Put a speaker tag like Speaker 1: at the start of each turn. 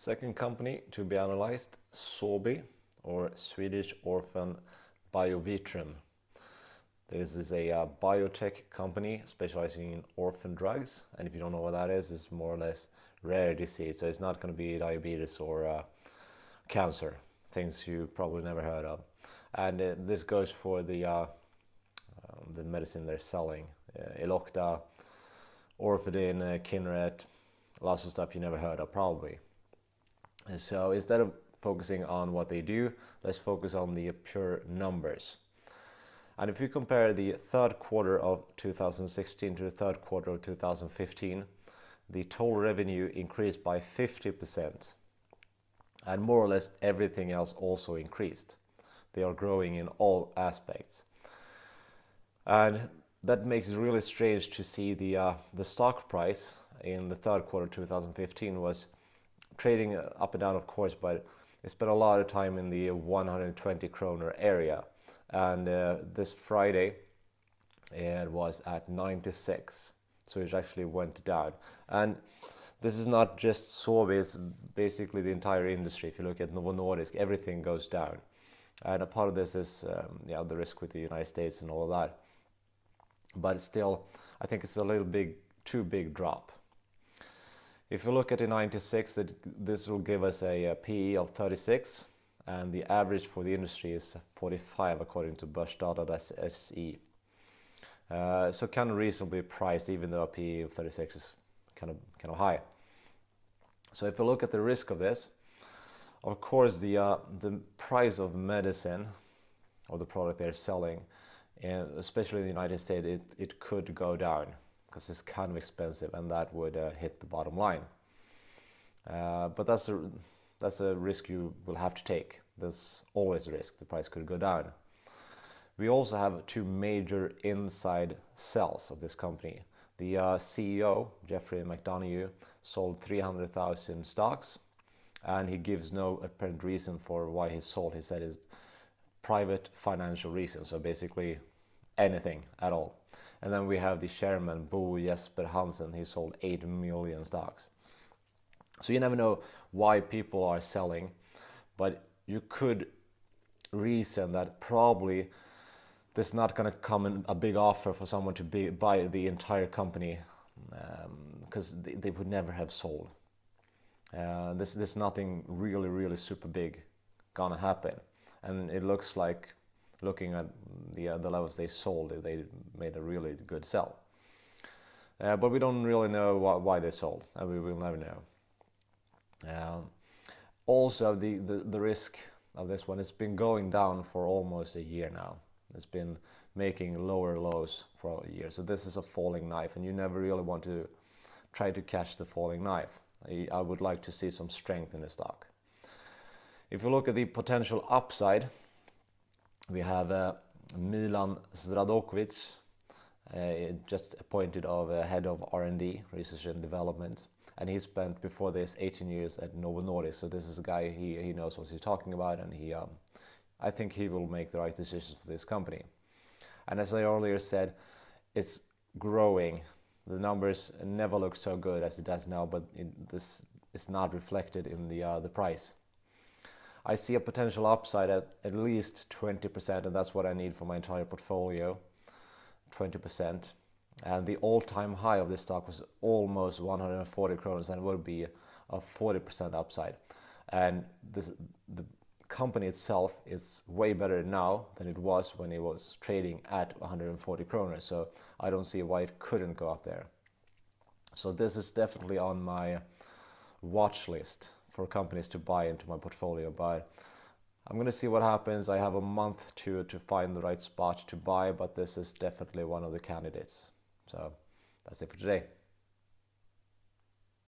Speaker 1: Second company to be analyzed, SOBI, or Swedish Orphan Biovitrum. This is a biotech company specializing in orphan drugs, and if you don't know what that is, it's more or less rare disease. So it's not going to be diabetes or cancer, things you probably never heard of. And this goes for the medicine they're selling, Elocta, Orfadin, Kineret, lots of stuff you never heard of probably. And so instead of focusing on what they do, let's focus on the pure numbers. And if you compare the third quarter of 2016 to the third quarter of 2015, the total revenue increased by 50%. And more or less everything else also increased. They are growing in all aspects. And that makes it really strange to see the stock price in the third quarter 2015 was trading up and down, of course, but it spent a lot of time in the 120 kroner area. And this Friday it was at 96, so it actually went down. And this is not just SOBI, it's basically the entire industry. If you look at Novo Nordisk, everything goes down. And a part of this is the risk with the United States and all of that. But still, I think it's a little too big drop. If you look at the 96, this will give us a PE of 36, and the average for the industry is 45 according to börsdata.se. So kind of reasonably priced, even though a PE of 36 is kind of high. So if you look at the risk of this, of course the price of medicine or the product they're selling, and especially in the United States, it could go down because it's kind of expensive, and that would hit the bottom line. But that's a risk you will have to take. There's always a risk. The price could go down. We also have two major inside sales of this company. The CEO, Jeffrey McDonough, sold 300,000 stocks, and he gives no apparent reason for why he sold. He said it's private financial reasons, so basically anything at all. And then we have the chairman, Bo Jesper Hansen. He sold 8 million stocks. So you never know why people are selling, but you could reason that probably there's not going to come in a big offer for someone to buy the entire company, because they would never have sold. There's nothing really super big gonna happen, and it looks like, looking at the levels they sold, they made a really good sell. But we don't really know why they sold, and we will never know. Also, the risk of this one, it's been going down for almost a year now. It's been making lower lows for a year. So this is a falling knife, and you never really want to try to catch the falling knife. I would like to see some strength in the stock. If you look at the potential upside, we have Milan Zdradokovic, just appointed head of R&D, research and development, and he spent before this 18 years at Novo Nordisk. So this is a guy, he knows what he's talking about, and I think he will make the right decisions for this company. And as I earlier said, it's growing. The numbers never look so good as it does now, but this is not reflected in the price. I see a potential upside at least 20%, and that's what I need for my entire portfolio, 20%. And the all-time high of this stock was almost 140 kronor, and it would be a 40% upside. And the company itself is way better now than it was when it was trading at 140 kronor. So I don't see why it couldn't go up there. So this is definitely on my watch list for companies to buy into my portfolio. But I'm going to see what happens. I have a month to find the right spot to buy, but this is definitely one of the candidates. So that's it for today.